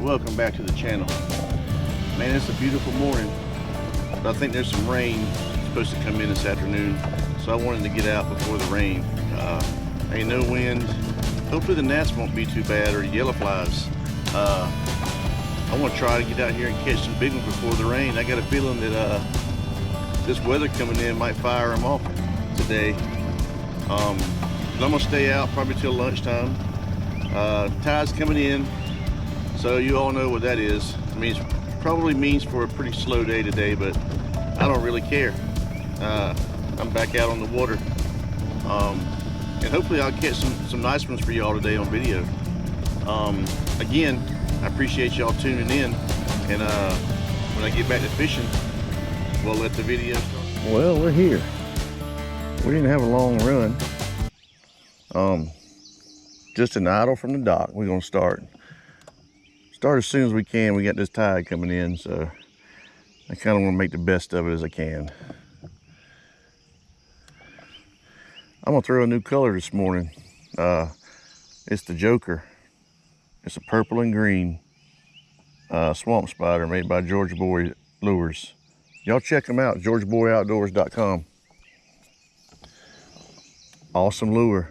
welcome back to the channel. Man, it's a beautiful morning, but I think there's some rain supposed to come in this afternoon, so I wanted to get out before the rain. Ain't no wind. Hopefully the gnats won't be too bad, or the yellow flies. I want to try to get out here and catch some big ones before the rain. I got a feeling that this weather coming in might fire them off today. I'm gonna stay out probably till lunchtime. Tide's coming in, so you all know what that is. I mean, it probably means for a pretty slow day today, but I don't really care. I'm back out on the water, and hopefully I'll catch some nice ones for y'all today on video. Again, I appreciate y'all tuning in, and when I get back to fishing, we'll let the video start. Well, we're here. We didn't have a long run. Just an idle from the dock. We're gonna start as soon as we can. We got this tide coming in, so I kind of want to make the best of it as I can. I'm gonna throw a new color this morning. It's the Joker. It's a purple and green swamp spider made by George Boy Lures. Y'all check them out, georgeboyoutdoors.com. Awesome lure.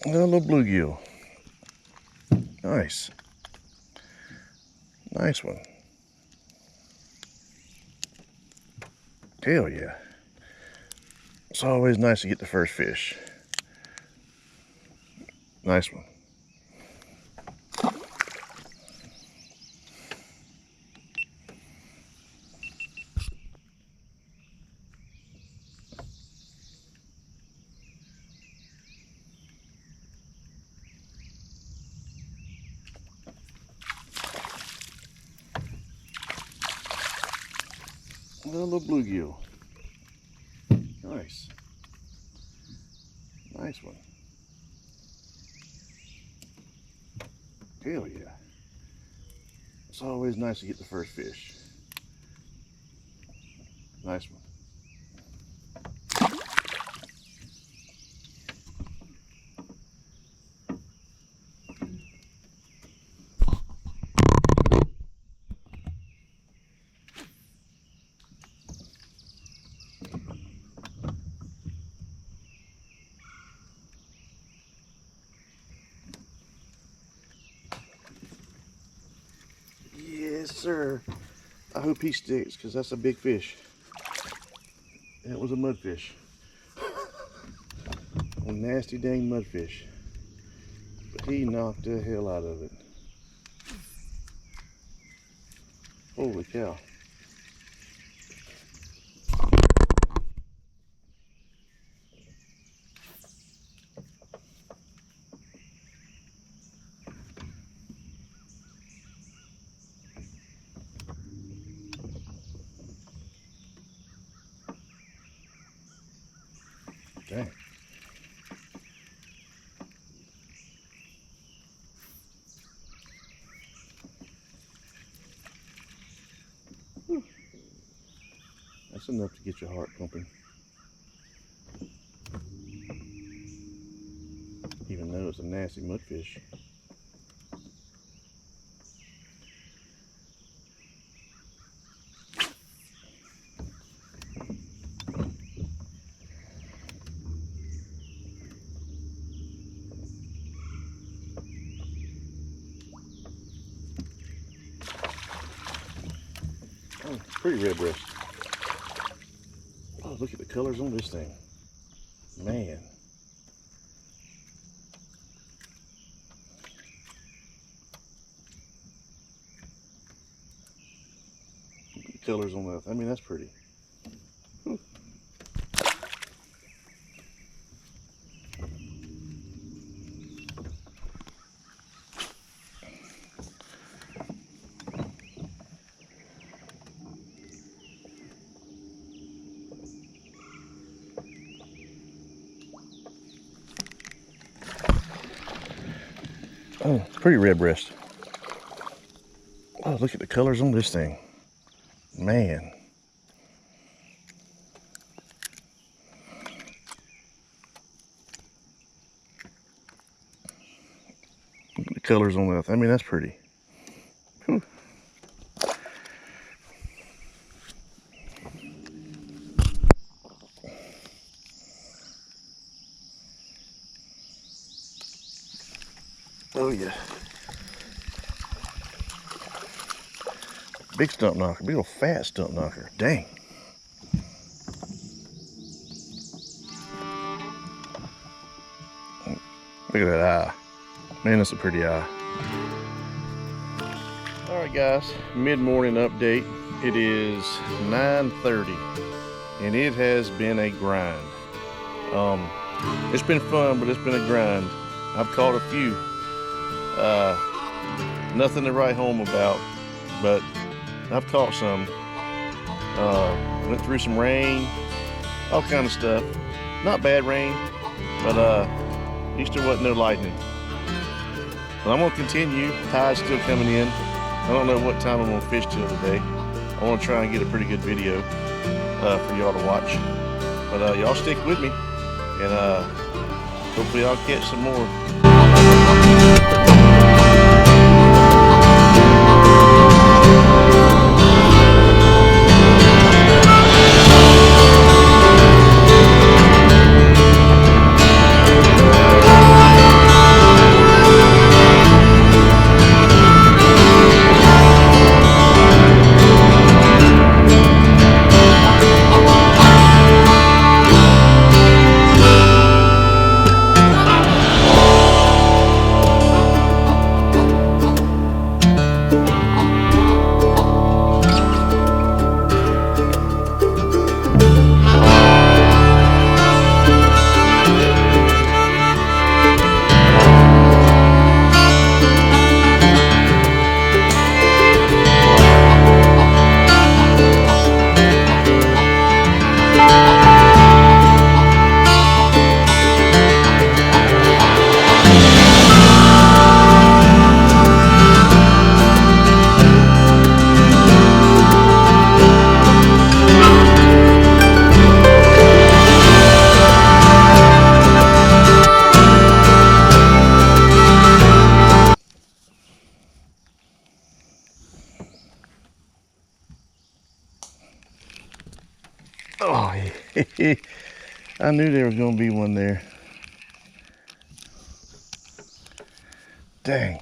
A little bluegill. Nice. Nice one. Hell yeah. It's always nice to get the first fish. Nice one. A little bluegill. Nice. Nice one. Hell yeah. It's always nice to get the first fish. Nice one. Yes, sir. I hope he sticks, because that's a big fish. That was a mudfish. A nasty dang mudfish. But he knocked the hell out of it. Holy cow. Dang. Just enough to get your heart pumping. Even though it's a nasty mudfish. Oh, pretty red breast. Oh, look at the colors on this thing. Man. Look at the colors on that. I mean, that's pretty. Whew. Oh, pretty red breast. Oh, look at the colors on this thing. Man. Look at the colors on that. I mean, that's pretty. Whew. Oh yeah. Big stump knocker, big old fat stump knocker. Dang. Look at that eye. Man, that's a pretty eye. Alright guys, mid-morning update. It is 9:30 and it has been a grind. It's been fun, but it's been a grind. I've caught a few. Nothing to write home about, but I've caught some. Went through some rain, all kind of stuff. Not bad rain, but at least there wasn't no lightning. But I'm gonna continue. Tide's still coming in. I don't know what time I'm gonna fish till today. I want to try and get a pretty good video for y'all to watch. But y'all stick with me, and hopefully I'll catch some more. Oh, I knew there was going to be one there. Dang.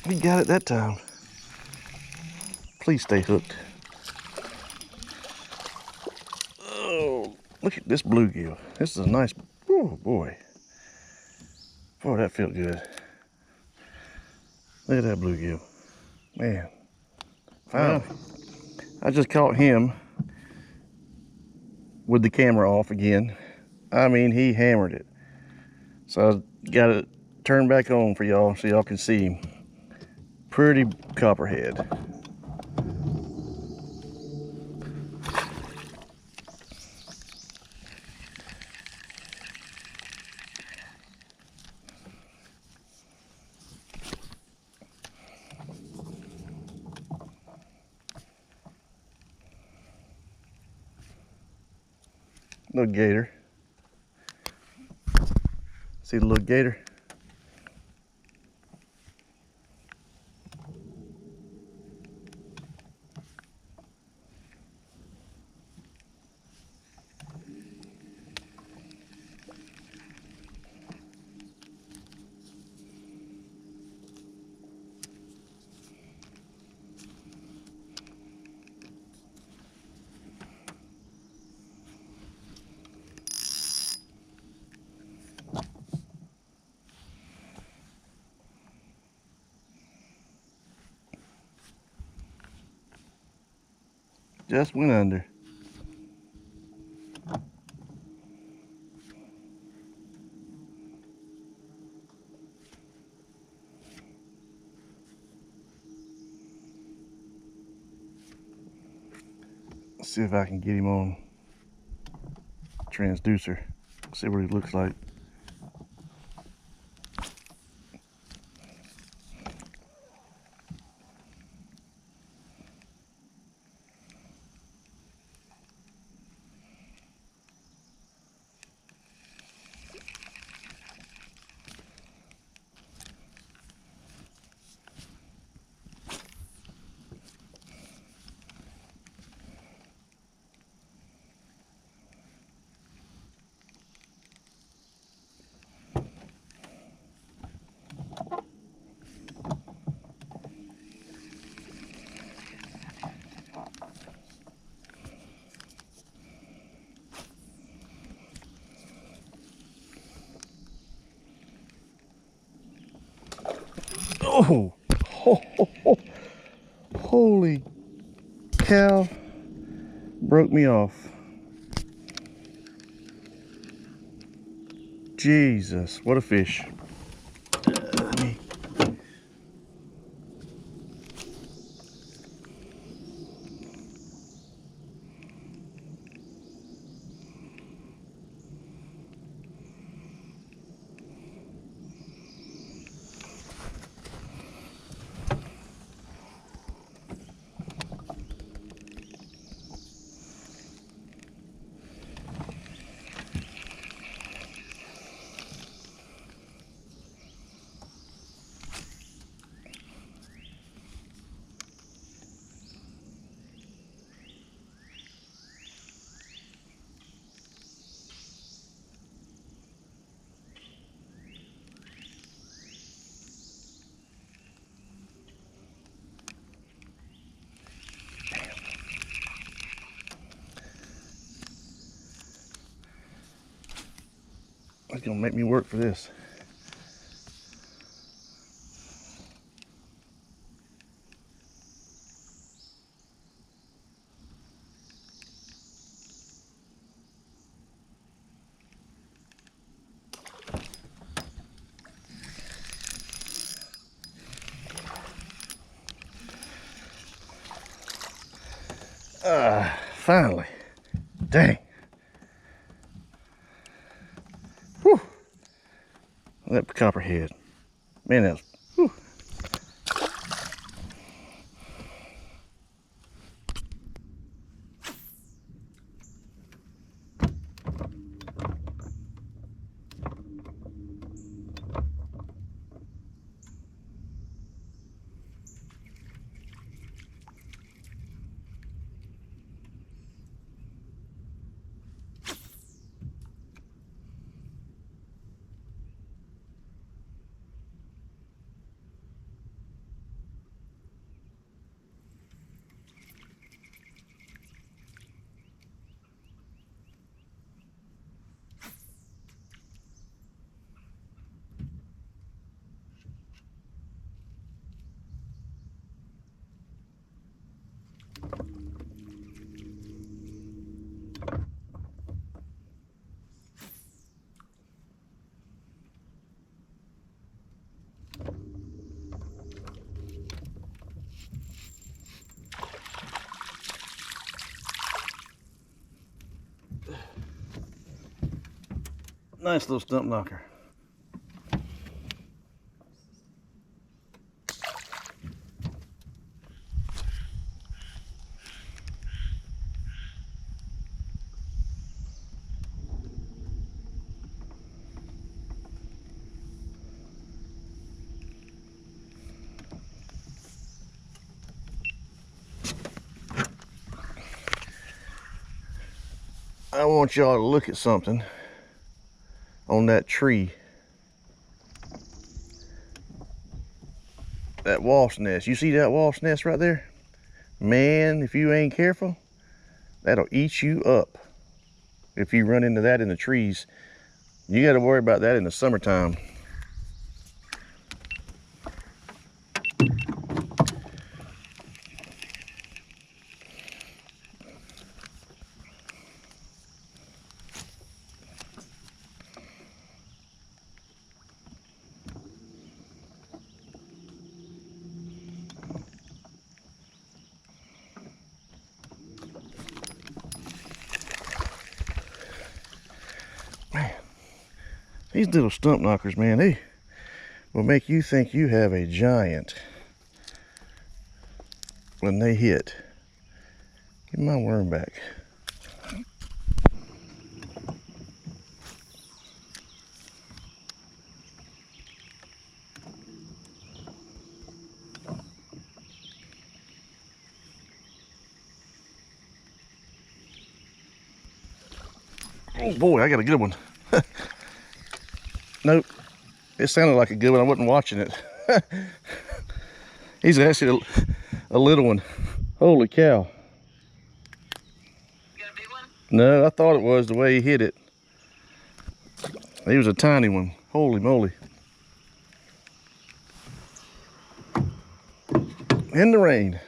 We got it that time. Please stay hooked. Oh, look at this bluegill. This is a nice, oh boy. Boy, that felt good. Look at that bluegill. Man, finally. I just caught him with the camera off again. I mean, he hammered it. So I got it turn back on for y'all so y'all can see him. Pretty copperhead. Little gator. See the little gator? Just went under. Let's see if I can get him on transducer. See what he looks like. Oh, holy cow, broke me off. Jesus, what a fish. It's gonna make me work for this. Finally. Dang. Whew. That copperhead. Man, that's, whew. Nice little stump knocker. I want y'all to look at something on that tree. That wasp nest. You see that wasp nest right there? Man, if you ain't careful, that'll eat you up. If you run into that in the trees, you got to worry about that in the summertime. Man, these little stump knockers, man, they will make you think you have a giant when they hit. Give my worm back. Oh boy, I got a good one. Nope, it sounded like a good one. I wasn't watching it. He's actually a little one. Holy cow. You got a big one? No, I thought it was the way he hit it. He was a tiny one. Holy moly. In the rain.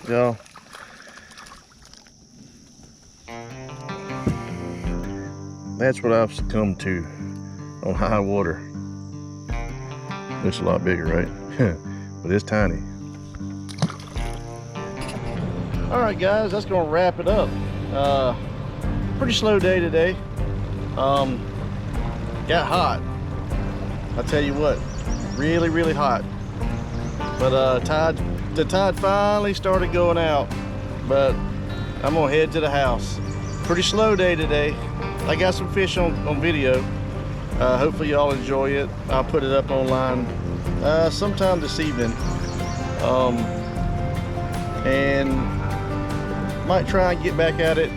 Y'all, that's what I've succumbed to on high water. It's a lot bigger, right? But it's tiny. All right, guys, that's gonna wrap it up. Pretty slow day today. Got hot. I tell you what, really, really hot. But the tide finally started going out, but I'm gonna head to the house. Pretty slow day today. I got some fish on video. Hopefully y'all enjoy it. I'll put it up online sometime this evening. And might try and get back at it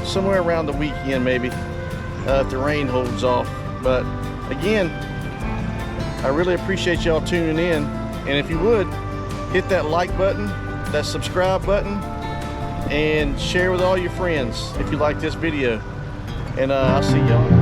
somewhere around the weekend maybe, if the rain holds off. But again, I really appreciate y'all tuning in. And if you would, hit that like button, that subscribe button, and share with all your friends if you like this video. And I'll see y'all.